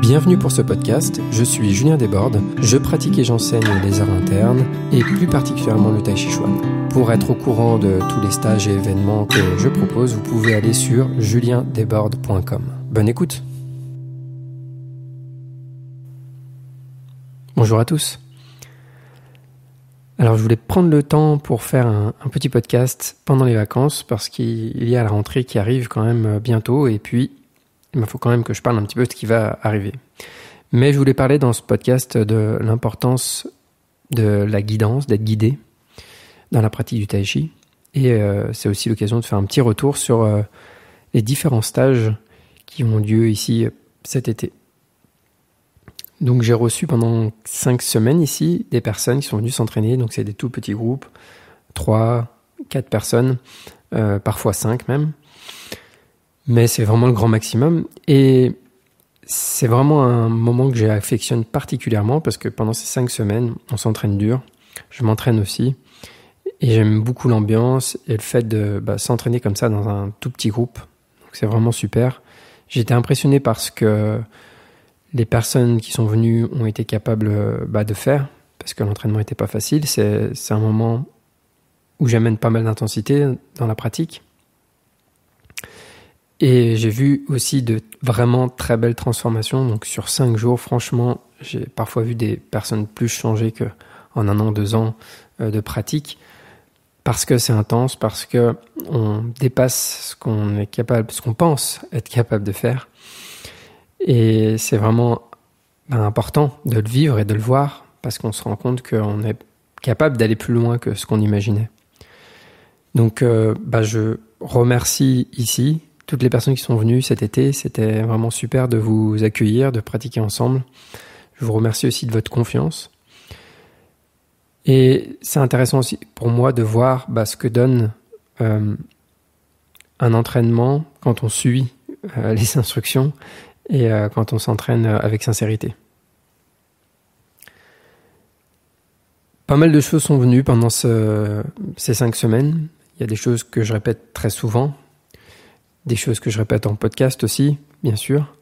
Bienvenue pour ce podcast, je suis Julien Desbordes, je pratique et j'enseigne les arts internes et plus particulièrement le Tai Chi Chuan. Pour être au courant de tous les stages et événements que je propose, vous pouvez aller sur juliendesbordes.com. Bonne écoute. Bonjour à tous. Alors je voulais prendre le temps pour faire un petit podcast pendant les vacances parce qu'il y a la rentrée qui arrive quand même bientôt et puis il faut quand même que je parle un petit peu de ce qui va arriver. Mais je voulais parler dans ce podcast de l'importance de la guidance, d'être guidé dans la pratique du Tai Chi. Et c'est aussi l'occasion de faire un petit retour sur les différents stages qui ont lieu ici cet été. Donc j'ai reçu pendant 5 semaines ici des personnes qui sont venues s'entraîner. Donc c'est des tout petits groupes, 3, 4 personnes, parfois 5 même. Mais c'est vraiment le grand maximum et c'est vraiment un moment que j'affectionne particulièrement parce que pendant ces 5 semaines, on s'entraîne dur, je m'entraîne aussi et j'aime beaucoup l'ambiance et le fait de s'entraîner comme ça dans un tout petit groupe. Donc c'est vraiment super. J'ai été impressionné par ce que les personnes qui sont venues ont été capables de faire parce que l'entraînement n'était pas facile. C'est un moment où j'amène pas mal d'intensité dans la pratique. Et j'ai vu aussi de vraiment très belles transformations. Donc sur 5 jours, franchement, j'ai parfois vu des personnes plus changées qu'en 1 an, 2 ans de pratique. Parce que c'est intense, parce que on dépasse ce qu'on est capable, ce qu'on pense être capable de faire. Et c'est vraiment important de le vivre et de le voir, parce qu'on se rend compte qu'on est capable d'aller plus loin que ce qu'on imaginait. Donc je remercie ici toutes les personnes qui sont venues cet été. C'était vraiment super de vous accueillir, de pratiquer ensemble. Je vous remercie aussi de votre confiance. Et c'est intéressant aussi pour moi de voir ce que donne un entraînement quand on suit les instructions et quand on s'entraîne avec sincérité. Pas mal de choses sont venues pendant ces 5 semaines. Il y a des choses que je répète très souvent, des choses que je répète en podcast aussi, bien sûr.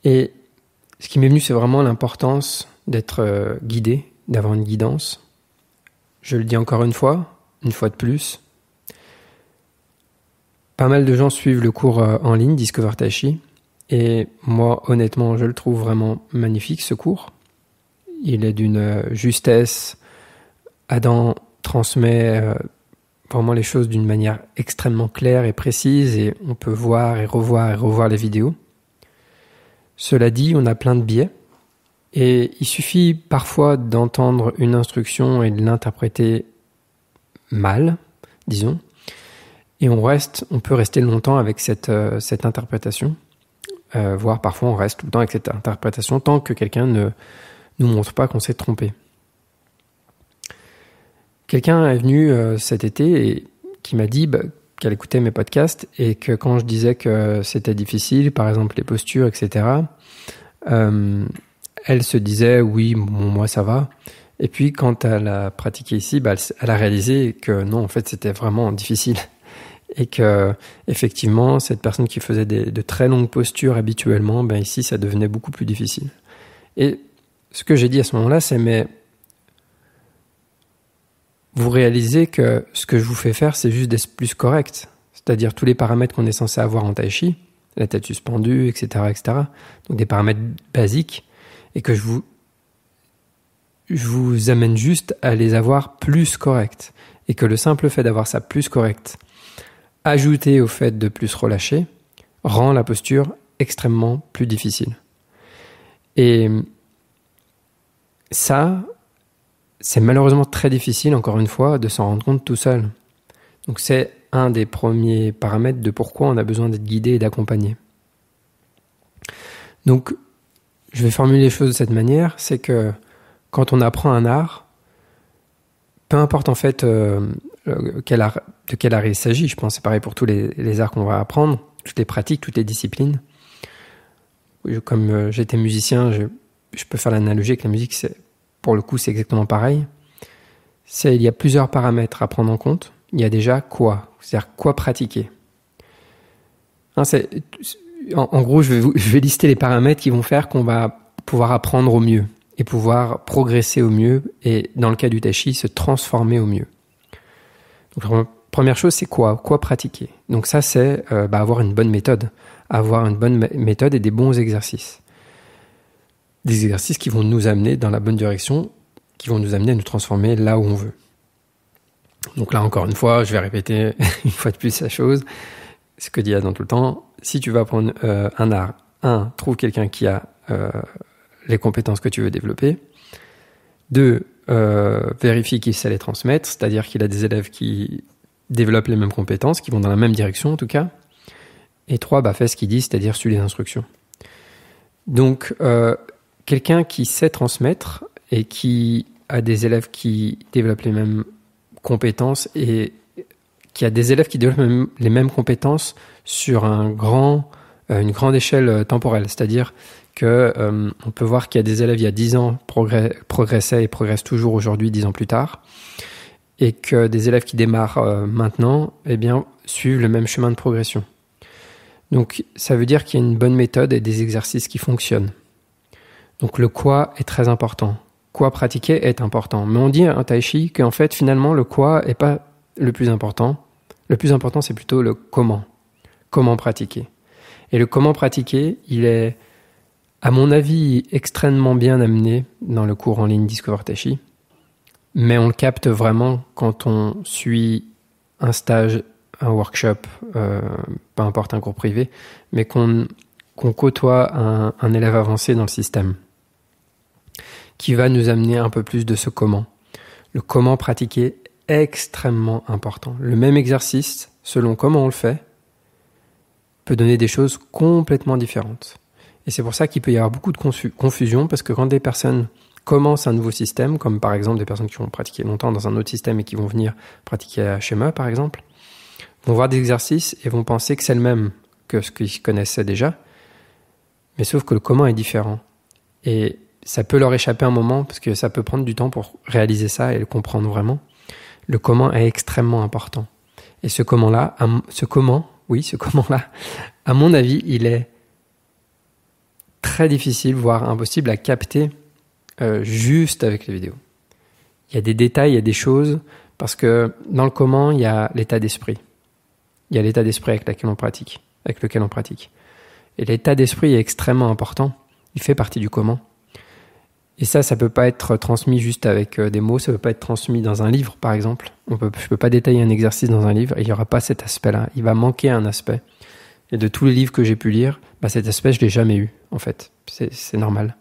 Et ce qui m'est venu, c'est vraiment l'importance d'être guidé, d'avoir une guidance. Je le dis encore une fois de plus. Pas mal de gens suivent le cours en ligne, Discover Tai Chi. Et moi, honnêtement, je le trouve vraiment magnifique, ce cours. Il est d'une justesse. Adam transmet vraiment les choses d'une manière extrêmement claire et précise et on peut voir et revoir les vidéos. Cela dit, on a plein de biais et il suffit parfois d'entendre une instruction et de l'interpréter mal, disons, et on peut rester longtemps avec cette interprétation, voire parfois on reste tout le temps avec cette interprétation tant que quelqu'un ne nous montre pas qu'on s'est trompé. Quelqu'un est venu cet été et qui m'a dit qu'elle écoutait mes podcasts et que quand je disais que c'était difficile, par exemple les postures, etc., elle se disait « oui, moi ça va ». Et puis quand elle a pratiqué ici, elle a réalisé que non, en fait c'était vraiment difficile. Et que effectivement, cette personne qui faisait de très longues postures habituellement, ici ça devenait beaucoup plus difficile. Et ce que j'ai dit à ce moment-là, c'est « mais vous réalisez que ce que je vous fais faire, c'est juste d'être plus correct. C'est-à-dire tous les paramètres qu'on est censé avoir en Tai Chi, la tête suspendue, etc., etc. Donc des paramètres basiques, et que je vous amène juste à les avoir plus corrects. Et que le simple fait d'avoir ça plus correct, ajouté au fait de plus relâcher, rend la posture extrêmement plus difficile. Et ça, c'est malheureusement très difficile, encore une fois, de s'en rendre compte tout seul. Donc c'est un des premiers paramètres de pourquoi on a besoin d'être guidé et d'accompagné. Donc, je vais formuler les choses de cette manière, c'est que quand on apprend un art, peu importe en fait de quel art il s'agit, je pense que c'est pareil pour tous les arts qu'on va apprendre, toutes les pratiques, toutes les disciplines. Comme j'étais musicien, je peux faire l'analogie avec la musique, pour le coup, c'est exactement pareil. Il y a plusieurs paramètres à prendre en compte. Il y a déjà quoi, c'est-à-dire quoi pratiquer. en gros, je vais lister les paramètres qui vont faire qu'on va pouvoir apprendre au mieux et pouvoir progresser au mieux et, dans le cas du tai chi, se transformer au mieux. Donc, la première chose, c'est quoi pratiquer. Donc ça, c'est avoir une bonne méthode. Avoir une bonne méthode et des bons exercices. Des exercices qui vont nous amener dans la bonne direction, qui vont nous amener à nous transformer là où on veut. Donc là, encore une fois, je vais répéter une fois de plus la chose. Ce que dit Adam tout le temps, si tu vas apprendre un art, trouve quelqu'un qui a les compétences que tu veux développer. 2, vérifie qu'il sait les transmettre, c'est-à-dire qu'il a des élèves qui développent les mêmes compétences, qui vont dans la même direction en tout cas. Et 3, fais ce qu'il dit, c'est-à-dire suis les instructions. Donc, quelqu'un qui sait transmettre et qui a des élèves qui développent les mêmes compétences et qui a des élèves qui développent les mêmes compétences sur une grande échelle temporelle. C'est-à-dire que on peut voir qu'il y a des élèves il y a 10 ans progressaient et progressent toujours aujourd'hui 10 ans plus tard, et que des élèves qui démarrent maintenant suivent le même chemin de progression. Donc ça veut dire qu'il y a une bonne méthode et des exercices qui fonctionnent. Donc le quoi est très important. Quoi pratiquer est important. Mais on dit en tai chi qu'en fait finalement le quoi est pas le plus important. Le plus important c'est plutôt le comment. Comment pratiquer. Et le comment pratiquer, il est à mon avis extrêmement bien amené dans le cours en ligne Discover Tai Chi. Mais on le capte vraiment quand on suit un stage, un workshop, peu importe un cours privé, mais qu'on côtoie un élève avancé dans le système, qui va nous amener un peu plus de ce comment. Le comment pratiquer est extrêmement important. Le même exercice, selon comment on le fait, peut donner des choses complètement différentes. Et c'est pour ça qu'il peut y avoir beaucoup de confusion, parce que quand des personnes commencent un nouveau système, comme par exemple des personnes qui vont pratiquer longtemps dans un autre système et qui vont venir pratiquer à schéma par exemple, vont voir des exercices et vont penser que c'est le même que ce qu'ils connaissaient déjà, mais sauf que le comment est différent. Et ça peut leur échapper un moment, parce que ça peut prendre du temps pour réaliser ça et le comprendre vraiment. Le comment est extrêmement important. Et ce comment-là, à mon avis, il est très difficile, voire impossible à capter juste avec les vidéos. Il y a des détails, il y a des choses, parce que dans le comment, il y a l'état d'esprit. Il y a l'état d'esprit avec lequel on pratique. Et l'état d'esprit est extrêmement important. Il fait partie du comment. Et ça peut pas être transmis juste avec des mots, ça peut pas être transmis dans un livre, par exemple. Je peux pas détailler un exercice dans un livre et il y aura pas cet aspect-là. Il va manquer un aspect. Et de tous les livres que j'ai pu lire, cet aspect, je l'ai jamais eu, en fait. C'est normal.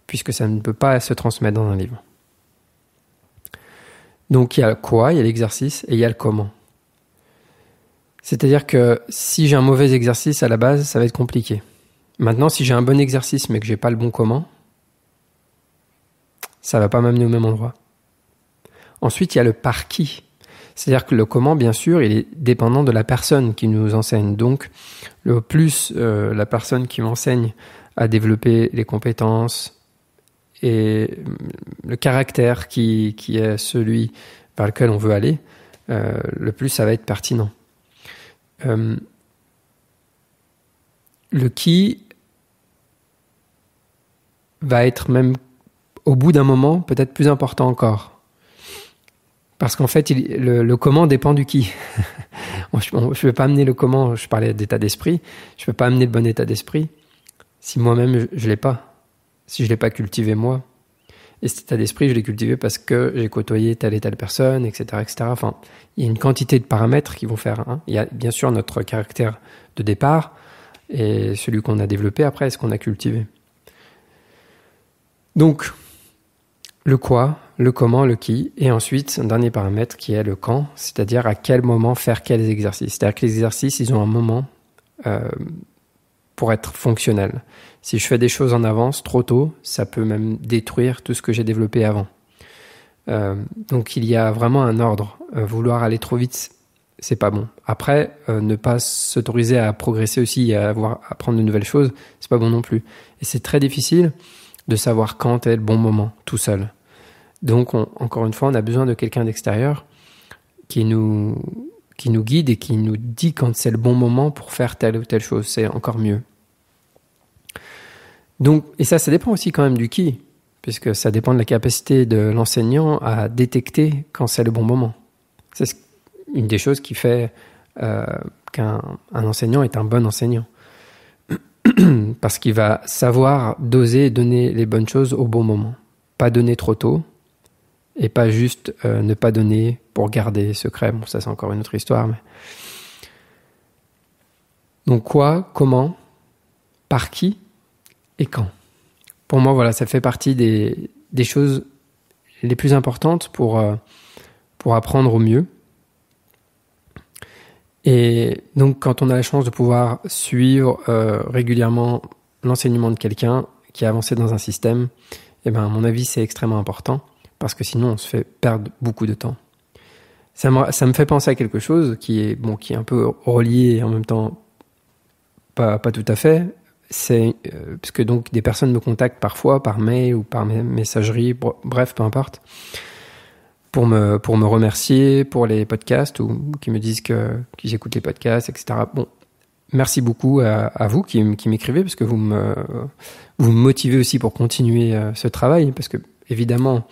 Puisque ça ne peut pas se transmettre dans un livre. Donc, il y a le quoi, il y a l'exercice et il y a le comment. C'est-à-dire que si j'ai un mauvais exercice à la base, ça va être compliqué. Maintenant, si j'ai un bon exercice mais que j'ai pas le bon comment, ça va pas m'amener au même endroit. Ensuite, il y a le par qui. C'est-à-dire que le comment, bien sûr, il est dépendant de la personne qui nous enseigne. Donc, le plus la personne qui m'enseigne à développer les compétences et le caractère qui est celui vers lequel on veut aller, le plus ça va être pertinent. Le qui va être même au bout d'un moment peut-être plus important encore, parce qu'en fait le comment dépend du qui. Je ne vais pas amener le comment, je parlais d'état d'esprit, je ne peux pas amener le bon état d'esprit si moi-même je l'ai pas, si je l'ai pas cultivé moi. Et cet état d'esprit, je l'ai cultivé parce que j'ai côtoyé telle et telle personne, etc., etc. Enfin, il y a une quantité de paramètres qui vont faire. Il y a bien sûr notre caractère de départ et celui qu'on a développé après, ce qu'on a cultivé. Donc, le quoi, le comment, le qui, et ensuite un dernier paramètre qui est le quand, c'est-à-dire à quel moment faire quels exercices. C'est-à-dire que les exercices, ils ont un moment pour être fonctionnels. Si je fais des choses en avance trop tôt, ça peut même détruire tout ce que j'ai développé avant. Donc il y a vraiment un ordre. Vouloir aller trop vite, c'est pas bon. Après, ne pas s'autoriser à progresser aussi et à apprendre de nouvelles choses, c'est pas bon non plus. Et c'est très difficile de savoir quand est le bon moment, tout seul. Donc encore une fois, on a besoin de quelqu'un d'extérieur qui nous guide et qui nous dit quand c'est le bon moment pour faire telle ou telle chose. C'est encore mieux. Donc, et ça dépend aussi quand même du qui, puisque ça dépend de la capacité de l'enseignant à détecter quand c'est le bon moment. C'est une des choses qui fait qu'un enseignant est un bon enseignant. Parce qu'il va savoir doser et donner les bonnes choses au bon moment. Pas donner trop tôt, et pas juste ne pas donner pour garder secret. Bon, ça c'est encore une autre histoire. Mais... Donc quoi, comment, par qui et quand. Pour moi, voilà, ça fait partie des choses les plus importantes pour apprendre au mieux. Et donc, quand on a la chance de pouvoir suivre régulièrement l'enseignement de quelqu'un qui a avancé dans un système, eh ben, à mon avis, c'est extrêmement important parce que sinon, on se fait perdre beaucoup de temps. Ça me fait penser à quelque chose qui est un peu relié et en même temps pas tout à fait. C'est parce que donc des personnes me contactent parfois par mail ou par messagerie, bref, peu importe, pour me remercier pour les podcasts ou qui me disent qu'ils écoutent les podcasts, etc. Bon, merci beaucoup à vous qui m'écrivez parce que vous me motivez aussi pour continuer ce travail parce que évidemment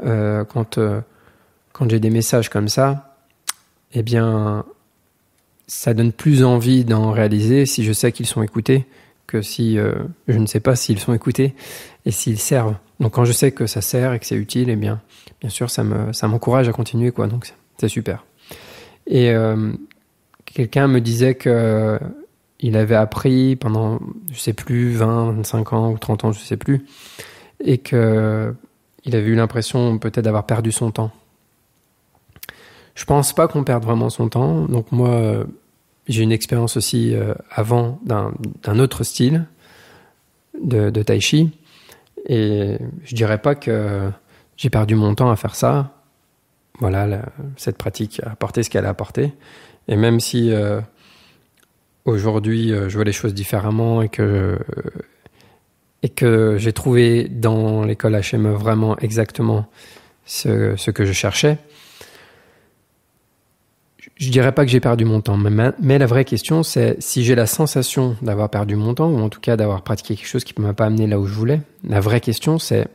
quand j'ai des messages comme ça, eh bien ça donne plus envie d'en réaliser si je sais qu'ils sont écoutés que si je ne sais pas s'ils sont écoutés et s'ils servent. Donc quand je sais que ça sert et que c'est utile, eh bien sûr ça m'encourage à continuer quoi. Donc c'est super. Et quelqu'un me disait que il avait appris pendant je sais plus 20, 25 ans ou 30 ans, je sais plus, et que il avait eu l'impression peut-être d'avoir perdu son temps. Je pense pas qu'on perde vraiment son temps. Donc moi j'ai une expérience aussi avant d'un autre style de tai chi et je dirais pas que j'ai perdu mon temps à faire ça. Voilà, cette pratique a apporté ce qu'elle a apporté. Et même si aujourd'hui je vois les choses différemment et que j'ai trouvé dans l'école HME vraiment exactement ce que je cherchais, je dirais pas que j'ai perdu mon temps, mais la vraie question, c'est si j'ai la sensation d'avoir perdu mon temps, ou en tout cas d'avoir pratiqué quelque chose qui ne m'a pas amené là où je voulais, la vraie question, c'est,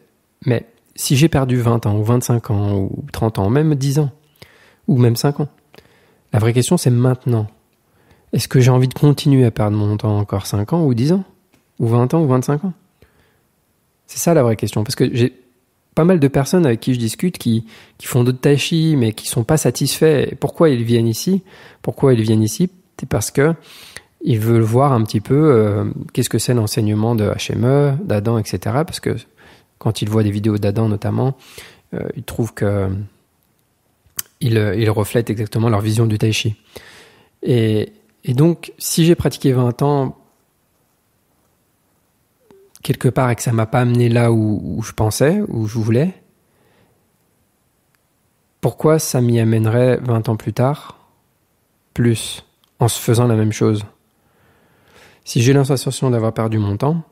mais si j'ai perdu 20 ans, ou 25 ans, ou 30 ans, ou même 10 ans, ou même 5 ans, la vraie question, c'est maintenant. Est-ce que j'ai envie de continuer à perdre mon temps encore 5 ans, ou 10 ans, ou 20 ans, ou 25 ans? C'est ça la vraie question, parce que j'ai pas mal de personnes avec qui je discute qui font d'autres tai chi mais qui sont pas satisfaits. Et pourquoi ils viennent ici? C'est parce que ils veulent voir un petit peu qu'est-ce que c'est l'enseignement de HME, d'Adam, etc. Parce que quand ils voient des vidéos d'Adam notamment, ils trouvent que ils reflètent exactement leur vision du tai chi. Et donc, si j'ai pratiqué 20 ans quelque part et que ça m'a pas amené là où je pensais, où je voulais, pourquoi ça m'y amènerait 20 ans plus tard, plus, en se faisant la même chose? Si j'ai l'impression d'avoir perdu mon temps,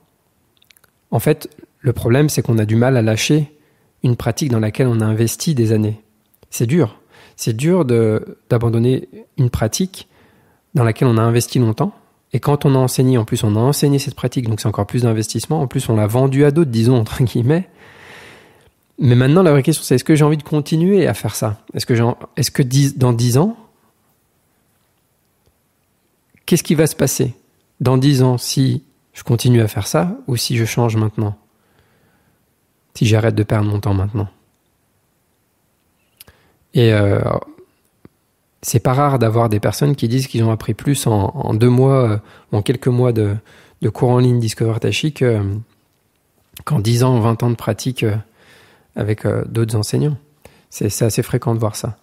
en fait, le problème, c'est qu'on a du mal à lâcher une pratique dans laquelle on a investi des années. C'est dur. C'est dur d'abandonner une pratique dans laquelle on a investi longtemps. Et quand on a enseigné, en plus on a enseigné cette pratique, donc c'est encore plus d'investissement. En plus on l'a vendu à d'autres, disons, entre guillemets. Mais maintenant la vraie question c'est, est-ce que j'ai envie de continuer à faire ça? Est-ce que dans 10 ans, qu'est-ce qui va se passer dans 10 ans si je continue à faire ça ou si je change maintenant? Si j'arrête de perdre mon temps maintenant. Et c'est pas rare d'avoir des personnes qui disent qu'ils ont appris plus en 2 mois, en quelques mois de cours en ligne Discover Tai Chi qu'en 10 ans, 20 ans de pratique avec d'autres enseignants. C'est assez fréquent de voir ça.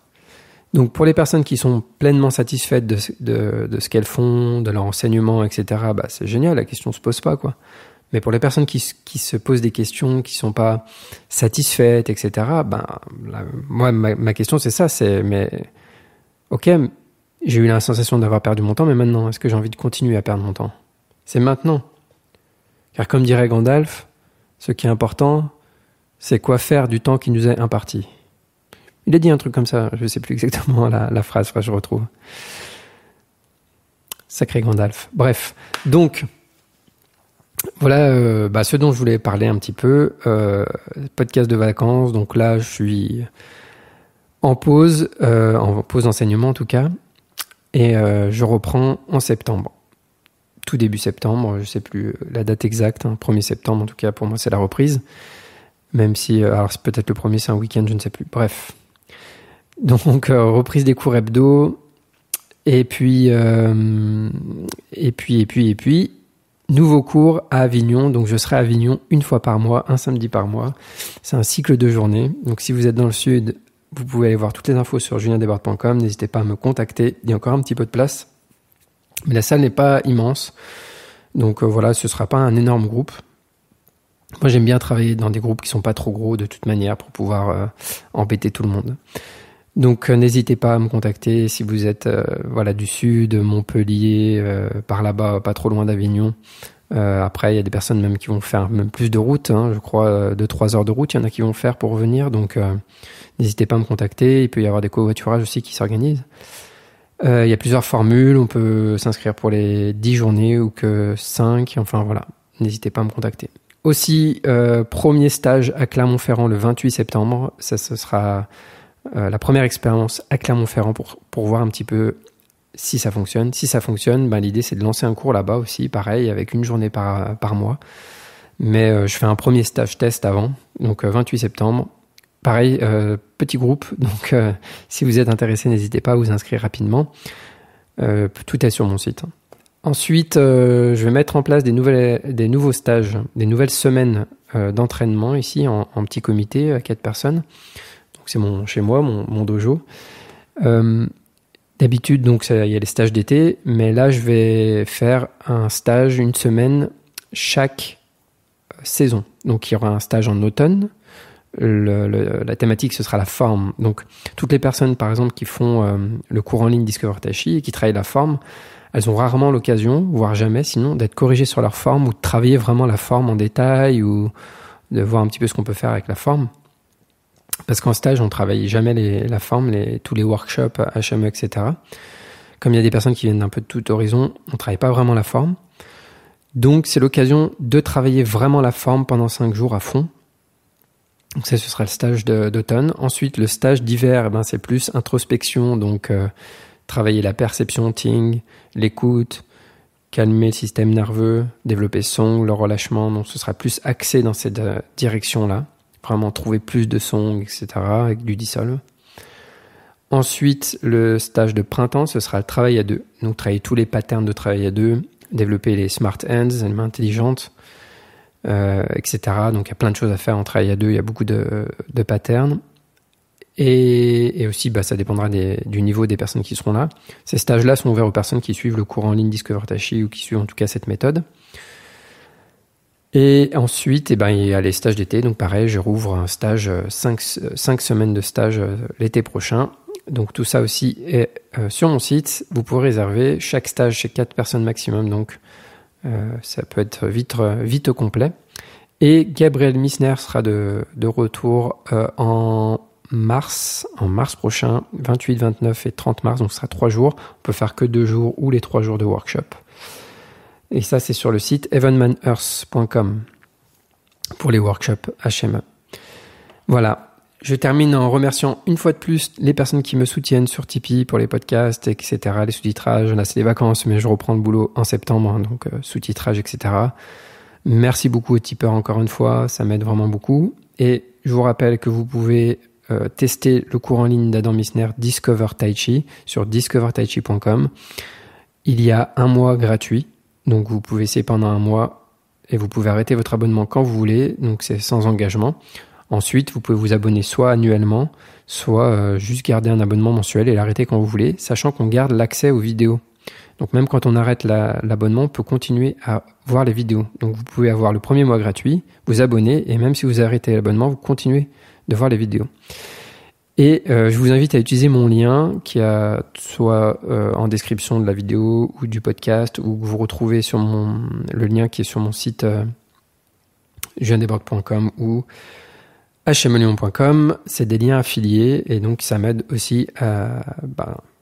Donc pour les personnes qui sont pleinement satisfaites de ce qu'elles font, de leur enseignement, etc., bah, c'est génial, la question se pose pas, quoi. Mais pour les personnes qui se posent des questions, qui sont pas satisfaites, etc., moi, ma question c'est ça, mais ok, j'ai eu la sensation d'avoir perdu mon temps, mais maintenant, est-ce que j'ai envie de continuer à perdre mon temps? C'est maintenant. Car comme dirait Gandalf, ce qui est important, c'est quoi faire du temps qui nous est imparti. Il a dit un truc comme ça, je ne sais plus exactement la phrase, je retrouve. Sacré Gandalf. Bref, donc, Voilà ce dont je voulais parler un petit peu. Podcast de vacances, donc là je suis en pause d'enseignement en tout cas, et je reprends en septembre. Tout début septembre, je sais plus la date exacte, 1er septembre en tout cas, pour moi c'est la reprise. Même si, alors c'est peut-être le premier, c'est un week-end, je ne sais plus. Bref. Donc reprise des cours hebdo, et puis nouveau cours à Avignon. Donc je serai à Avignon une fois par mois, un samedi par mois. C'est un cycle de journées. Donc si vous êtes dans le sud, vous pouvez aller voir toutes les infos sur juliendesbordes.com. N'hésitez pas à me contacter. Il y a encore un petit peu de place. Mais la salle n'est pas immense. Donc voilà, ce ne sera pas un énorme groupe. Moi, j'aime bien travailler dans des groupes qui sont pas trop gros de toute manière pour pouvoir embêter tout le monde. Donc n'hésitez pas à me contacter si vous êtes du sud, Montpellier, par là-bas, pas trop loin d'Avignon. Après, il y a des personnes même qui vont faire même plus de route, je crois 2-3 heures de route, il y en a qui vont faire pour revenir. Donc n'hésitez pas à me contacter. Il peut y avoir des covoiturages aussi qui s'organisent. Il y a plusieurs formules, on peut s'inscrire pour les 10 journées ou que 5, enfin voilà, n'hésitez pas à me contacter. Aussi, premier stage à Clermont-Ferrand le 28 septembre, ça ce sera la première expérience à Clermont-Ferrand pour voir un petit peu si ça fonctionne. Si ça fonctionne, l'idée c'est de lancer un cours là-bas aussi, pareil, avec une journée par mois. Mais je fais un premier stage test avant, donc 28 septembre. Pareil, petit groupe, donc si vous êtes intéressé, n'hésitez pas à vous inscrire rapidement. Tout est sur mon site. Ensuite, je vais mettre en place des nouveaux stages, des nouvelles semaines d'entraînement ici en petit comité à 4 personnes. Donc c'est chez moi, mon dojo. D'habitude, donc il y a les stages d'été, mais là je vais faire un stage une semaine chaque saison. Donc il y aura un stage en automne. La thématique ce sera la forme. Donc toutes les personnes par exemple qui font le cours en ligne Discover Tai Chi et qui travaillent la forme, elles ont rarement l'occasion, voire jamais sinon, d'être corrigées sur leur forme ou de travailler vraiment la forme en détail ou de voir un petit peu ce qu'on peut faire avec la forme. Parce qu'en stage, on travaille jamais la forme, tous les workshops, HME, etc. Comme il y a des personnes qui viennent d'un peu de tout horizon, on travaille pas vraiment la forme. Donc c'est l'occasion de travailler vraiment la forme pendant 5 jours à fond. Donc ça, ce sera le stage d'automne. Ensuite, le stage d'hiver, c'est plus introspection, donc travailler la perception, Ting, l'écoute, calmer le système nerveux, développer son, le relâchement. Donc ce sera plus axé dans cette direction-là. Vraiment trouver plus de sons, etc. avec du dissolve. Ensuite, le stage de printemps, ce sera le travail à deux. Donc travailler tous les patterns de travail à deux, développer les smart hands, les mains intelligentes, etc. Donc il y a plein de choses à faire en travail à deux, il y a beaucoup de patterns. Et aussi, ça dépendra du niveau des personnes qui seront là. Ces stages-là sont ouverts aux personnes qui suivent le cours en ligne Discover Tai Chi ou qui suivent en tout cas cette méthode. Et ensuite, il y a les stages d'été. Donc pareil, je rouvre un stage, 5 semaines de stage l'été prochain. Donc tout ça aussi est sur mon site. Vous pouvez réserver chaque stage chez 4 personnes maximum. Donc ça peut être vite complet. Et Gabriel Missner sera de retour en mars prochain, 28, 29 et 30 mars. Donc ce sera 3 jours. On peut faire que 2 jours ou les 3 jours de workshop. Et ça, c'est sur le site evanmanearth.com pour les workshops HME. Voilà. Je termine en remerciant une fois de plus les personnes qui me soutiennent sur Tipeee pour les podcasts, etc., les sous-titrages. Là, c'est les vacances, mais je reprends le boulot en septembre, donc sous-titrage, etc. Merci beaucoup aux tipeurs encore une fois. Ça m'aide vraiment beaucoup. Et je vous rappelle que vous pouvez tester le cours en ligne d'Adam Missner Discover Tai Chi sur discovertaichi.com. Il y a 1 mois gratuit. Donc vous pouvez essayer pendant 1 mois et vous pouvez arrêter votre abonnement quand vous voulez, donc c'est sans engagement. Ensuite, vous pouvez vous abonner soit annuellement, soit juste garder un abonnement mensuel et l'arrêter quand vous voulez, sachant qu'on garde l'accès aux vidéos. Donc même quand on arrête l'abonnement, on peut continuer à voir les vidéos. Donc vous pouvez avoir le premier mois gratuit, vous abonner et même si vous arrêtez l'abonnement, vous continuez de voir les vidéos. Et je vous invite à utiliser mon lien qui a soit en description de la vidéo ou du podcast ou que vous retrouvez sur le lien qui est sur mon site juliendesbordes.com ou hmelion.com. C'est des liens affiliés et donc ça m'aide aussi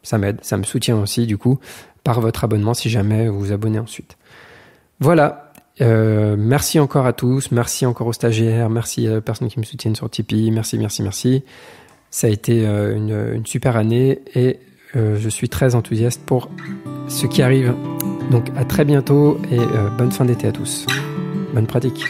ça me soutient aussi du coup par votre abonnement si jamais vous vous abonnez ensuite. Voilà. Merci encore à tous, merci encore aux stagiaires, merci aux personnes qui me soutiennent sur Tipeee, merci. Ça a été une super année et je suis très enthousiaste pour ce qui arrive. Donc à très bientôt et bonne fin d'été à tous. Bonne pratique.